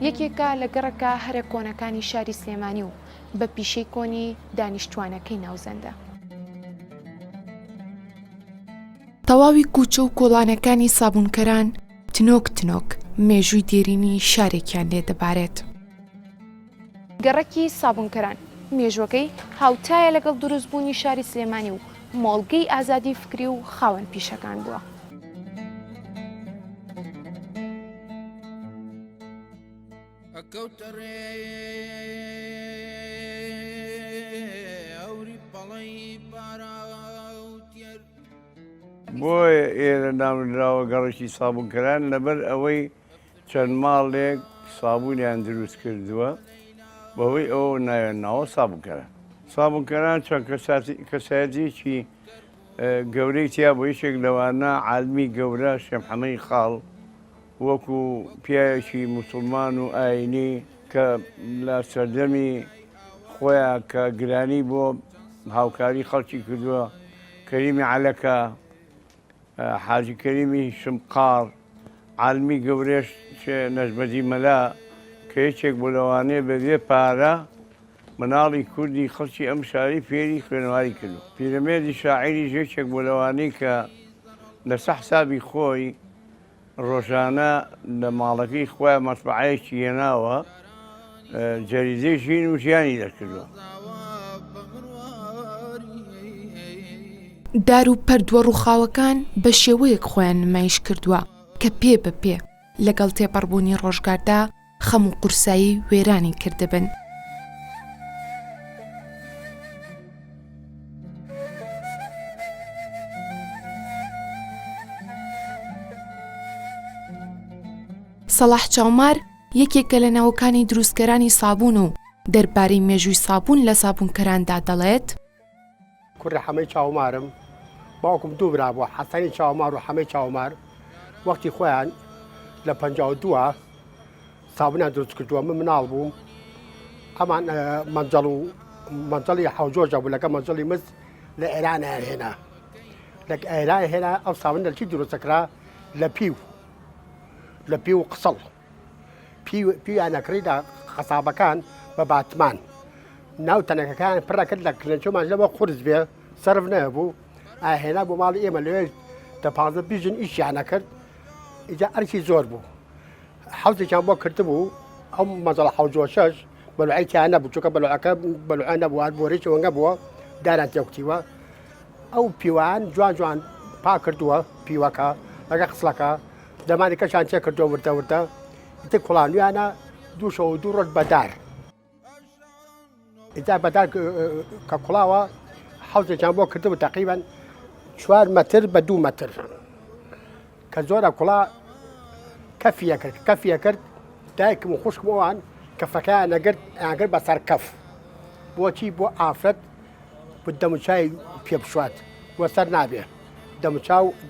یەکێکە لە گەڕەکە هەرە کۆنەکانی شاری سلێمانی و بە پیشەی کۆنی دانیشتوانەکەی ناوزەندە. تەواوی کوچە و کۆڵانەکانی سابوونکەران تنۆک تنۆک مێژووی دێرینی شارێکیان لێ دەبارێت. گەڕەکی سابوونکەران مێژوەکەی هاوتایە لەگەڵ دروستبوونی شاری سلێمانی و مۆڵگەی ئازادی فکری و خاوەن پیشەکان بووە. بۆیە ئێرە نامراوە گەڕێکی سابوونکەران لەبەر ئەوەی چەند ماڵێک سابوونیان دروست کردووە بەهۆی ئەوە ناوێنناوە سابوونکەران. سابوونکەران چەند کەسایەتێکی گەورەی تیا بۆ یەکێک لەوانە عالمی گەورە شێخ محەممەدی خاڵ وەکو پیاوێکی موسڵمان و ئاینی کە لە سەردەمی خۆیان کە گرانی بۆ هاوکاری خەڵکی کردووە، کەریمی عەلەکە، حاجی کەریمی شمقار، عالمی گەورەش نەژمەدی مەلا کە یەکێک بۆ لەوانەیە بەبێ پارە مناڵی کوردی خەڵکی ئەم شاری فێری خوێنەواری کردو. پیرەمێردی شاعیری یەکێک بۆ لەوانەی کە لەسەر حسابی خۆی ڕۆژانە لە ماڵەکەی خۆیان مەتبەعەیەکی هێناوە جەریدەی ژین و ژیانی دەکردووە. دار و پەردووە ڕووخاوەکان بە شێوەیەک خۆیان نمایش کردووە کە پێ بە پێ لەگەڵ تێپەڕبوونی ڕۆژگاردا خەم و قورسایی وێرانی کردبن. سەلاح چاومار یەکێکە لە ناوەکانی دروستکەرانی سابوون و دەربارەی مێژووی سابوون لە سابوونکەراندا دەڵێت: کوڕی حەمەی چاومارم، باوکم دوو برا بووە، حەسەنی چاومار و حەمەی چاومار. وەختی خۆیان لە 52 سابوونیان دروست کردووە، من مناڵ بووم. ئەمان مەنجەڵی حەوجۆرجە بوو لەگە مەنجەڵی مز لە ئێرانیان هێنا. لە ئێران هێنا ئەو سابوون لە چی دروست دەکرا؟ لە پی و قسەڵ پیویان نەکڕیدا خەسابەکان بە باتمان. ناو تەنەکەکان پڕە کرد لە کلێنچۆمان لەوە قورس بێ سەرف نەبوو، ئاهێنا بۆ ماڵی ئێمە لەوێ دە 15 ژن ئیشیان نەکرد. ئیجا ئەرکی زۆر بوو، حەوزێکیان بۆ کردبوو. ئەو مەنجەڵ حەوجۆشەش بەلوعەیتیان نەبوو، چونکە بەلوعەکە بەلوعە نەبووە، بۆرێکی وەنگە بووە، داران تێکوتیوە. ئەو پیوان جوان جوان پا کردووە پیوەکە لەگە قسڵەکە، دەمانی کەشان تێ کردووە وردە وردە. ئیتر کوڵانویانە دوو شەو و دوو ڕۆژ بەدار. ئیجا بەدار کە کوڵاوە حەوزێکیان بۆ کردبوو تەقریبەن 4 مەتر بە 2 مەتر کە زۆرە کوڵا کەفیە کرد. دایکم و خوشکم ئەوان کەفەکەیان نەگرت بەسەر کەف. بۆچی؟ بۆ ئافرەت بۆ دەموچای پێ بشوات، بۆ سەر نابێ.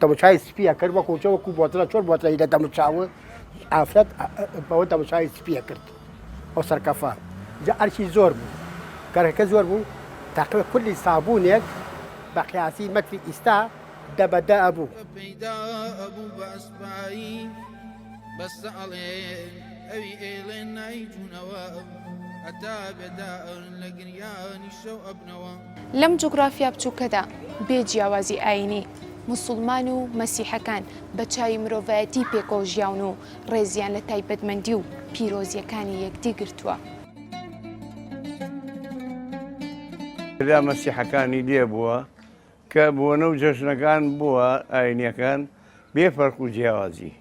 دەموچای سپیە کرد، وەکو بۆترە چۆر بۆترەی لە دەموچاوە ئافرەت بەوە دەموچای سپیە کرد ئەو سەرکەفە. جا ئەرکی زۆر بوو، گەرەکە زۆر بوو. تقریبا کولی سابوونێک بە قیاسی مەتری ئیستا دەبەدە ئەبوو. لەم جوگرافیا بچووکەدا بێ جیاوازی ئاینی موسڵمان و مەسیحەکان بە چاوی مرۆڤایەتی پێکۆژیاون و ڕێزیان لە تایبەتمەندی و پیرۆزیەکانی یەکدی گرتووە. لە مەسیحەکانی لێ بووە کە بۆنە و جەژنەکان بووە ئاینیەکان بێ فەرق و جیاوازی.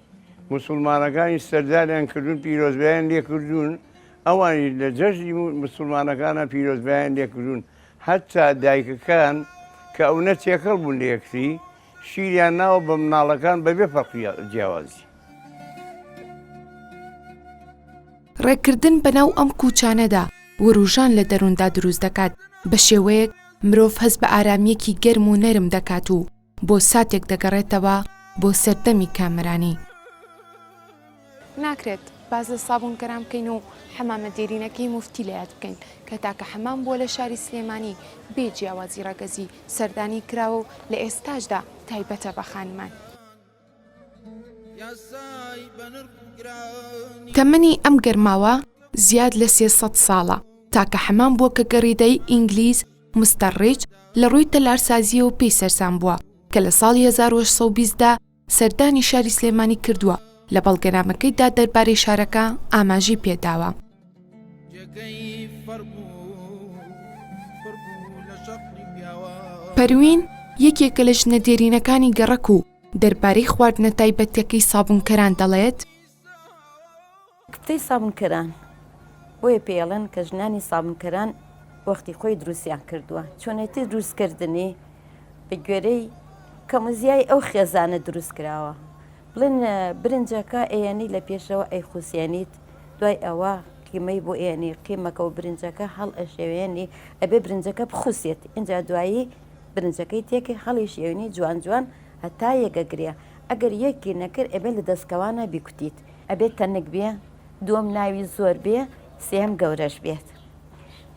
موسڵمانەکانی سەرداریان کردوون، پیرۆزبایان لێ کردوون. ئەوانی لە جەژنی موسڵمانەکانە پیرۆزبایان لێ کردوون. هەتا دایکەکان کە ئەو نەتێکەڵ بوون لە یەکتری شیریان ناوە بە مناڵەکان بەبێ فەرق جیاوازی. ڕێکردن بەناو ئەم کوچانەدا وروژان لە دەرووندا دروست دەکات بە شێوەیەک مرۆڤ هەست بە ئارامیەکی گەرم و نەرم دەکات و بۆ ساتێک دەگەڕێتەوە بۆ سەردەمی کامرانی. ناکرێت باز لە سابوونکەران بکەین و حەمامە دێرینەکەی موفتی لە یاد بکەین کە تاکە حەمام بووە لە شاری سلێمانی بێ جیاوازی ڕەگەزی سەردانی کراوە و لە ئێستاشدا تایبەتە بە خانمان. تەمەنی ئەم گەرماوە زیاد لە 300 ساڵە تاکە حەمان بووە کە گەڕیدەی ئینگلیز مستەڕیج لە ڕووی تەلارسازیەوە پێی سەرسام بووە کە لە ساڵی 1820دا سەردانی شاری سلێمانی کردووە لە بەڵگەنامەکەیدا دەربارەی شارەکە ئاماژی پێداوە. پەروین یەکێکە لە ژنە دێرینەکانی گەڕەک و دەربارەی خواردنە تایبەتیەکەی سابوونکەران دەڵێت کفتەی سابوونکەران بۆیە پێڵێن کە ژنانی سابوونکەران وەختی خۆی دروستیان کردووە چۆنێتی دروستکردنی بە گوێرەی کەموزیای ئەو خێزانە دروست کراوە بڵێن برنجەکە ئێنی لە پێشەوە ئەی خوسیێنیت دوای ئەوە قیمەی بۆ ئێنی قیمەکە و برنجەکە هەڵ ئەشێوێنی ئەبێ برنجەکە بخوسێت اینجا دوایی برنجەکەی تێکی هەڵی شێوێنی جوان جوان هەتا یەگەگرێ ئەگەر یەکی نەکرد ئەبێ لە دەستکەوانە بیکوتیت ئەبێت تەنک بێ دووەم ناوی زۆر بێ سێم گەورەش بێت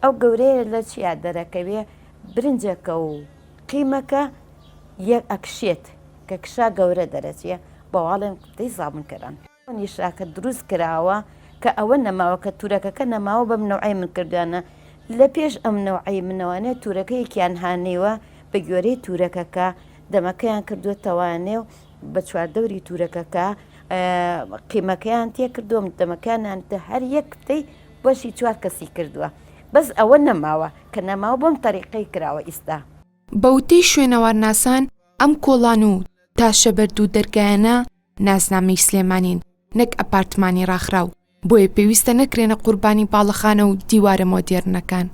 ئەو گەورەیە لە چیا دەرەکەوێ برنجەکە و قیمەکە یەک ئەکشێت کە کشا گەورە دەرەچێ بەواڵێن کفتەی سابوونکەران نیشاکە دروست کراوە کە ئەوە نەماوە کە تورەکەکە نەماوە بەم نەوعی من کردوانە لە پێش ئەم نەوعی منەوانێت تورەکەیەکیان هانیوە بە گوێرەی تورەکەکە دەمەکەیان کردووەتەوانێ و بە چواردەوری تورەکەکە قیمەکەیان تێ کردووە دەمەکانیان هەر یەک کفتەی بەشی 4 کەسی کردووە بەس ئەوە نەماوە کە نەماوە بۆم تەریقەی کراوە ئیستا بەوتەی شوێنەوارناسان ئەم کۆڵان و تاشە بەرد و دەرگایانە نازنامەی سلێمانین نەک ئەپارتمانی ڕاخراو بۆیە پێویستە نەکرێنە قوربانی باڵەخانە و دیوارە مۆدێرنەکان.